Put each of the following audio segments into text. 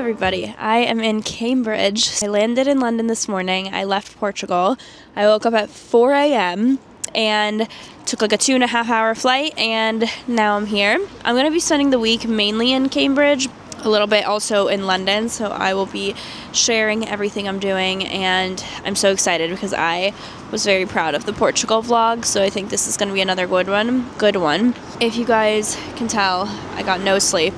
everybody. I am in Cambridge. I landed in London this morning. I left Portugal. I woke up at 4 a.m. and took like a 2.5 hour flight, and now I'm here. I'm going to be spending the week mainly in Cambridge, a little bit also in London, so I will be sharing everything I'm doing, and I'm so excited because I was very proud of the Portugal vlog, so I think this is going to be another good one. If you guys can tell, I got no sleep.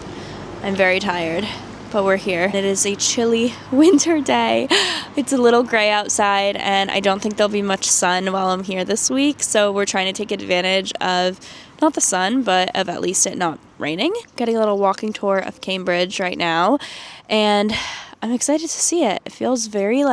I'm very tired, but we're here. It is a chilly winter day. It's a little gray outside, and I don't think there'll be much sun while I'm here this week, so we're trying to take advantage of not the sun, but of at least it not raining. Getting a little walking tour of Cambridge right now, and I'm excited to see it. It feels very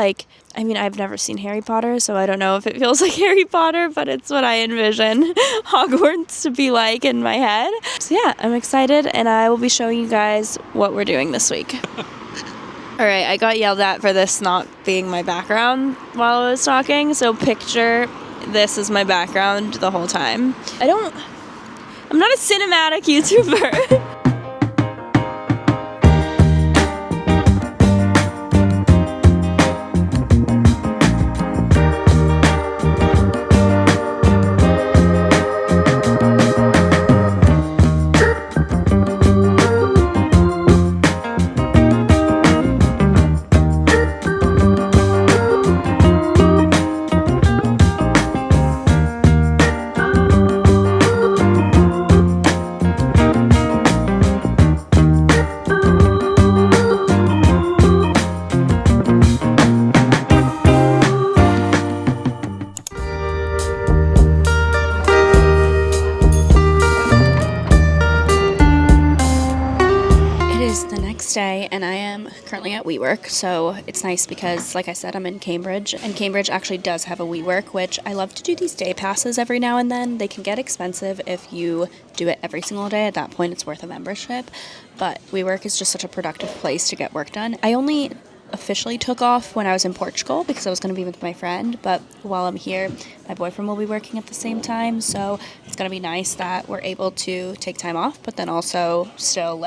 I've never seen Harry Potter, so I don't know if it feels like Harry Potter, but it's what I envision Hogwarts to be like in my head. So yeah, I'm excited, and I will be showing you guys what we're doing this week. All right, I got yelled at for this not being my background while I was talking, so picture this as my background the whole time. I'm not a cinematic YouTuber. Day, and I am currently at WeWork, so it's nice because, like I said, I'm in Cambridge, and Cambridge actually does have a WeWork, which I love to do these day passes every now and then. They can get expensive if you do it every single day. At that point, it's worth a membership, but WeWork is just such a productive place to get work done. I only officially took off when I was in Portugal because I was going to be with my friend, but while I'm here, my boyfriend will be working at the same time, so it's going to be nice that we're able to take time off, but then also still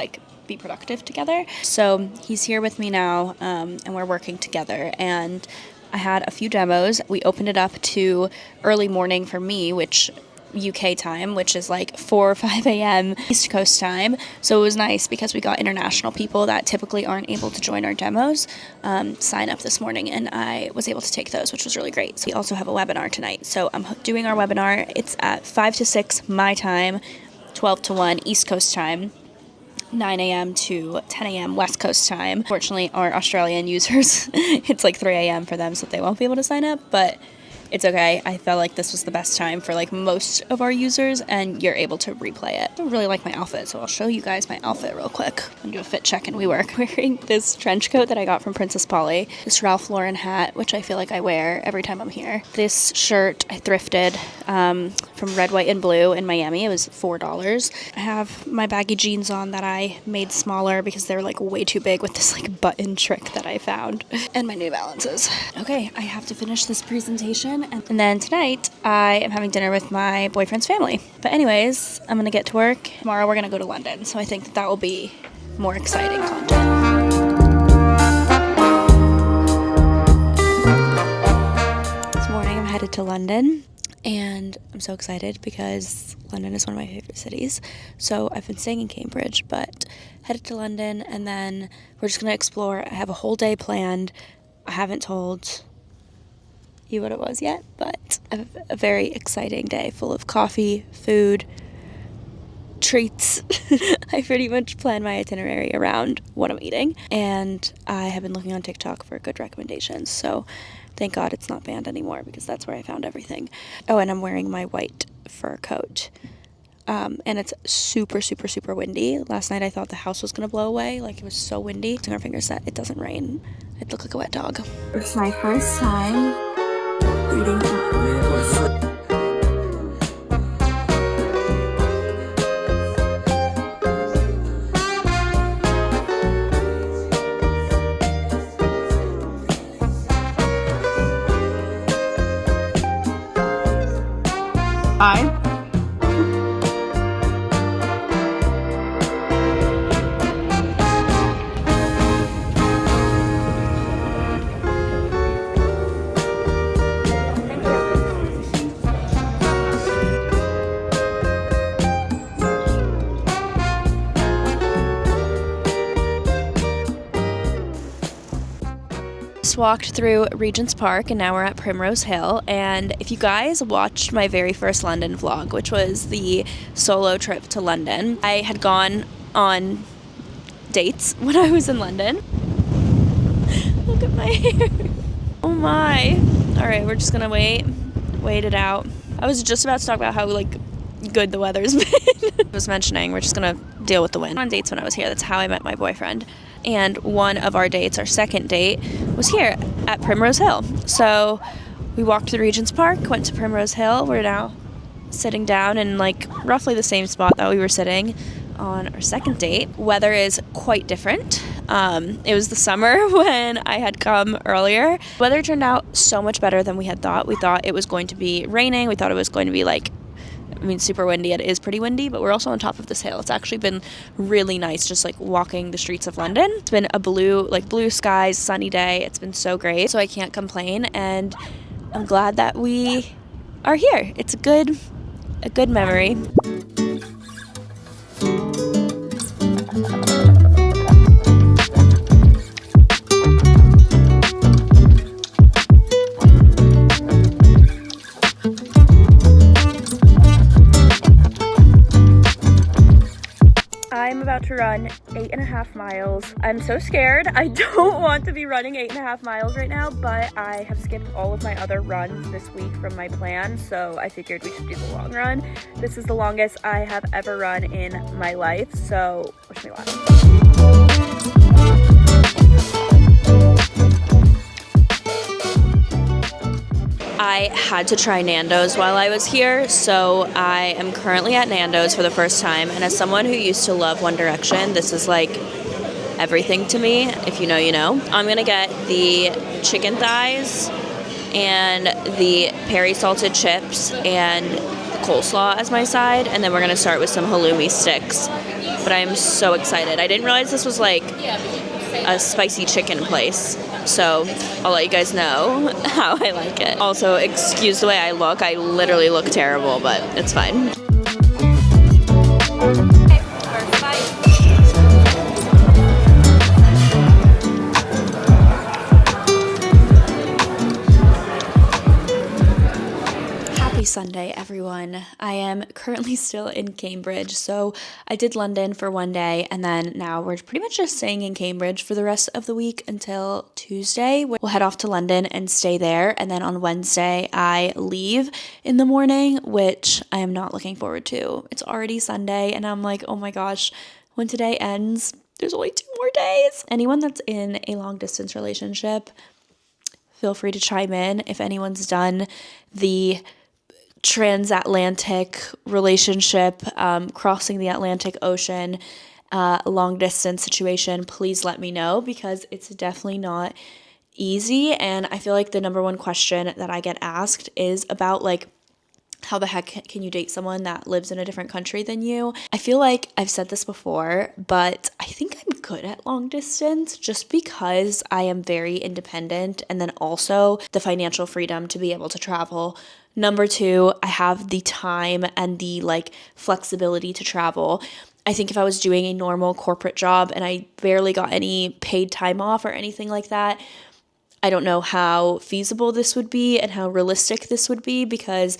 be productive together. So he's here with me now, and we're working together, and I had a few demos. We opened it up to early morning for me, which UK time, which is 4 or 5 a.m. East Coast time. So it was nice because we got international people that typically aren't able to join our demos sign up this morning, and I was able to take those, which was really great. So we also have a webinar tonight. So I'm doing our webinar. It's at 5 to 6 my time, 12 to 1 East Coast time, 9 a.m. to 10 a.m. West Coast time. Fortunately, our Australian users, it's 3 a.m. for them, so they won't be able to sign up, but it's okay. I felt like this was the best time for most of our users, and you're able to replay it. I really like my outfit, so I'll show you guys my outfit real quick. I'm do a fit check and WeWork. Wearing this trench coat that I got from Princess Polly, this Ralph Lauren hat, which I feel like I wear every time I'm here. This shirt I thrifted from Red, White, and Blue in Miami. It was $4. I have my baggy jeans on that I made smaller because they're way too big with this button trick that I found. And my New Balances. Okay, I have to finish this presentation, and then tonight I am having dinner with my boyfriend's family. But anyways, I'm gonna get to work. Tomorrow we're gonna go to London, so I think that will be more exciting content. This morning I'm headed to London, and I'm so excited because London is one of my favorite cities. So I've been staying in Cambridge, but headed to London, and then we're just gonna explore. I have a whole day planned. I haven't told you what it was yet, but a very exciting day full of coffee, food, treats. I pretty much plan my itinerary around what I'm eating, and I have been looking on TikTok for good recommendations, so thank God it's not banned anymore because that's where I found everything. Oh, and I'm wearing my white fur coat, and it's super, super, super windy. Last night I thought the house was gonna blow away, it was so windy. Our fingers that it doesn't rain. I'd look like a wet dog. It's my first time eating Hi. just walked through Regent's Park and now we're at Primrose Hill. And if you guys watched my very first London vlog, which was the solo trip to London, I had gone on dates when I was in London. Look at my hair. Oh my. All right, we're just gonna wait it out. I was just about to talk about how good the weather's been. I was mentioning we're just gonna deal with the wind. On dates when I was here, that's how I met my boyfriend. And one of our dates, our second date, was here at Primrose Hill. So we walked through Regent's Park, went to Primrose Hill. We're now sitting down in roughly the same spot that we were sitting on our second date. Weather is quite different. It was the summer when I had come earlier. Weather turned out so much better than we had thought. We thought it was going to be raining. We thought it was going to be super windy. It is pretty windy, but we're also on top of this hill. It's actually been really nice just walking the streets of London. It's been a blue skies, sunny day. It's been so great. So I can't complain, and I'm glad that we are here. It's a good memory. I'm about to run 8.5 miles. I'm so scared. I don't want to be running 8.5 miles right now, but I have skipped all of my other runs this week from my plan, so I figured we should do the long run. This is the longest I have ever run in my life, so wish me luck. I had to try Nandos while I was here, so I am currently at Nandos for the first time, and as someone who used to love One Direction, this is everything to me. If you know, you know. I'm gonna get the chicken thighs and the peri salted chips and the coleslaw as my side, and then we're gonna start with some halloumi sticks. But I'm so excited. I didn't realize this was a spicy chicken place. So I'll let you guys know how I like it. Also, excuse the way I look. I literally look terrible, but it's fine. Happy Sunday, everyone. I am currently still in Cambridge, so I did London for one day, and then now we're pretty much just staying in Cambridge for the rest of the week until Tuesday. We'll head off to London and stay there, and then on Wednesday I leave in the morning, which I am not looking forward to. It's already Sunday, and I'm like, oh my gosh, when today ends, there's only 2 more days. Anyone that's in a long distance relationship, feel free to chime in. If anyone's done the transatlantic relationship, crossing the Atlantic Ocean, long distance situation, please let me know, because it's definitely not easy. And I feel like the number one question that I get asked is about how the heck can you date someone that lives in a different country than you? I feel like I've said this before, but I think I'm good at long distance just because I am very independent, and then also the financial freedom to be able to travel. Number 2, I have the time and the flexibility to travel. I think if I was doing a normal corporate job and I barely got any paid time off or anything like that, I don't know how feasible this would be and how realistic this would be, because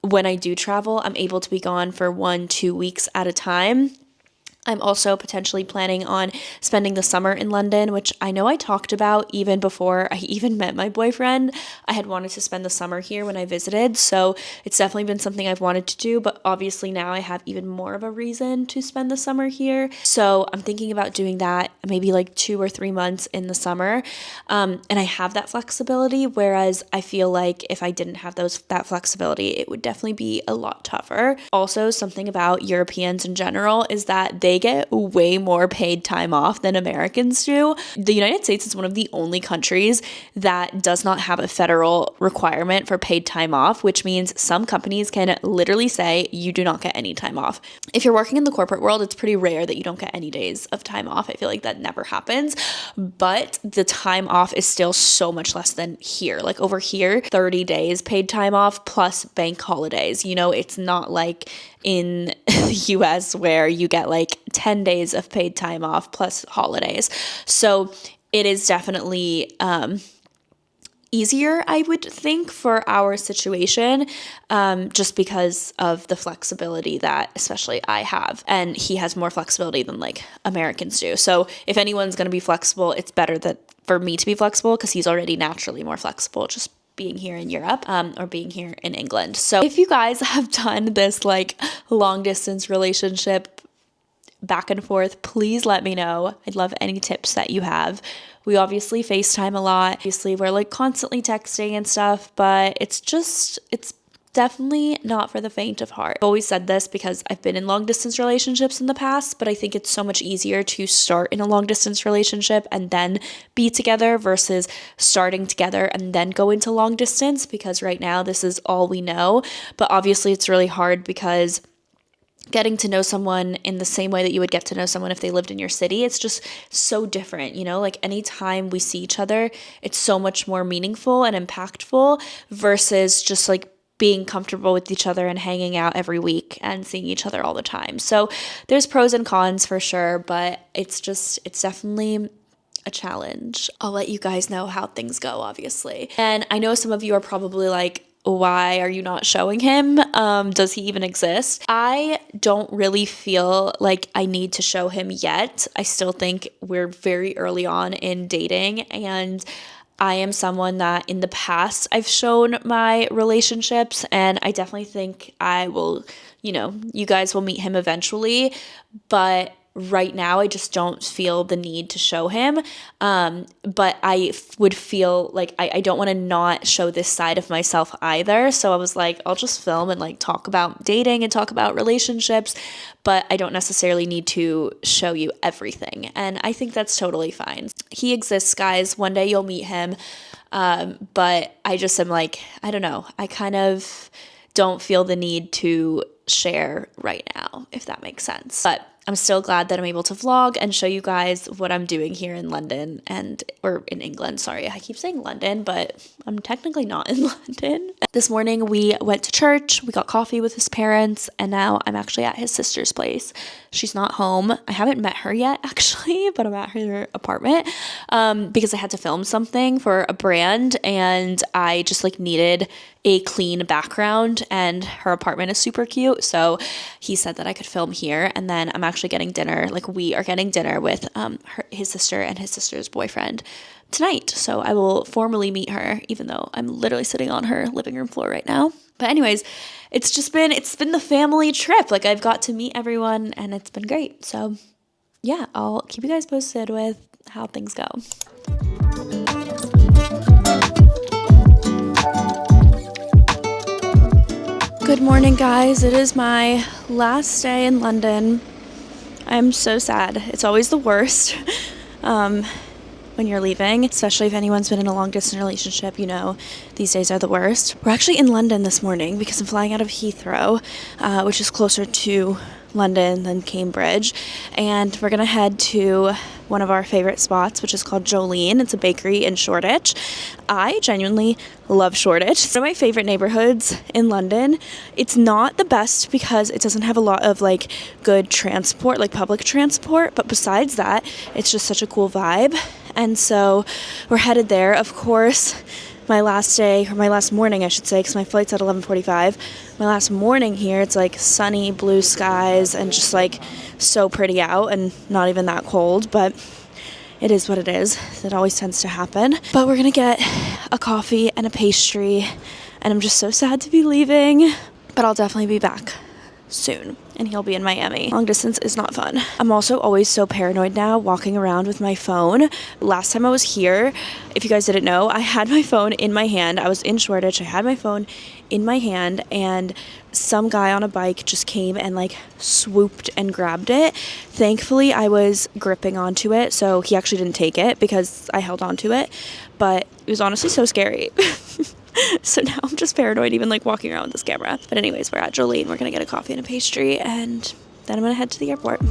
when I do travel, I'm able to be gone for 1-2 weeks at a time. I'm also potentially planning on spending the summer in London, which I know I talked about even before I even met my boyfriend. I had wanted to spend the summer here when I visited, so it's definitely been something I've wanted to do, but obviously now I have even more of a reason to spend the summer here. So I'm thinking about doing that maybe 2 or 3 months in the summer, and I have that flexibility, whereas I feel like if I didn't have that flexibility, it would definitely be a lot tougher. Also, something about Europeans in general is that they get way more paid time off than Americans do. The United States is one of the only countries that does not have a federal requirement for paid time off, which means some companies can literally say you do not get any time off. If you're working in the corporate world, it's pretty rare that you don't get any days of time off. I feel like that never happens, but the time off is still so much less than here. Over here, 30 days paid time off plus bank holidays. It's not like in the US where you get 10 days of paid time off plus holidays. So it is definitely easier, I would think, for our situation, just because of the flexibility that especially I have, and he has more flexibility than like Americans do. So if anyone's going to be flexible, it's better that for me to be flexible because he's already naturally more flexible, just being here in Europe, or being here in England. So if you guys have done this like long distance relationship back and forth, please let me know. I'd love any tips that you have. We obviously FaceTime a lot. Obviously, we're like constantly texting and stuff, but it's definitely not for the faint of heart. I've always said this because I've been in long distance relationships in the past, but I think it's so much easier to start in a long distance relationship and then be together versus starting together and then go into long distance, because right now this is all we know. But obviously it's really hard because getting to know someone in the same way that you would get to know someone if they lived in your city, it's just so different, you know? Like anytime we see each other, it's so much more meaningful and impactful versus just like being comfortable with each other and hanging out every week and seeing each other all the time. So there's pros and cons for sure, but it's definitely a challenge. I'll let you guys know how things go, obviously. And I know some of you are probably like, why are you not showing him? Does he even exist? I don't really feel like I need to show him yet. I still think we're very early on in dating, and I am someone that in the past I've shown my relationships, and I definitely think I will, you guys will meet him eventually, but right now I just don't feel the need to show him. But I would feel like I don't want to not show this side of myself either. So I was like, I'll just film and like talk about dating and talk about relationships, but I don't necessarily need to show you everything. And I think that's totally fine. He exists, guys. One day you'll meet him. But I just am like, I don't know. I kind of don't feel the need to share right now, if that makes sense. But I'm still glad that I'm able to vlog and show you guys what I'm doing here in London or in England. Sorry, I keep saying London, but I'm technically not in London. This morning we went to church, we got coffee with his parents, and now I'm actually at his sister's place. She's not home. I haven't met her yet, actually, but I'm at her apartment because I had to film something for a brand, and I just like needed a clean background, and her apartment is super cute. So he said that I could film here, and then I'm actually getting dinner. Like we are getting dinner with his sister and his sister's boyfriend tonight. So I will formally meet her, even though I'm literally sitting on her living room floor right now. But anyways, it's been the family trip. Like I've got to meet everyone, and it's been great. So yeah, I'll keep you guys posted with how things go. Good morning, guys. It is my last day in London. I'm so sad. It's always the worst when you're leaving, especially if anyone's been in a long distance relationship, these days are the worst. We're actually in London this morning because I'm flying out of Heathrow, which is closer to London than Cambridge, and we're gonna head to one of our favorite spots, which is called Jolene. It's a bakery in Shoreditch. I genuinely love Shoreditch. It's one of my favorite neighborhoods in London. It's not the best because it doesn't have a lot of like good transport, like public transport, but besides that, it's just such a cool vibe. And so we're headed there. Of course, my last morning, I should say, because my flight's at 11:45. My last morning here, it's like sunny, blue skies, and just like so pretty out, and not even that cold, but it is what it is. It always tends to happen. But we're gonna get a coffee and a pastry, and I'm just so sad to be leaving, but I'll definitely be back soon, and he'll be in Miami. Long distance is not fun. I'm also always so paranoid now walking around with my phone. Last time I was here, if you guys didn't know, I had my phone in my hand. I was in Shoreditch. I had my phone in my hand, and some guy on a bike just came and like swooped and grabbed it. Thankfully, I was gripping onto it, so he actually didn't take it because I held onto it, but it was honestly so scary. So now I'm just paranoid even like walking around with this camera. But anyways, we're at Jolene. We're gonna get a coffee and a pastry, and then I'm gonna head to the airport.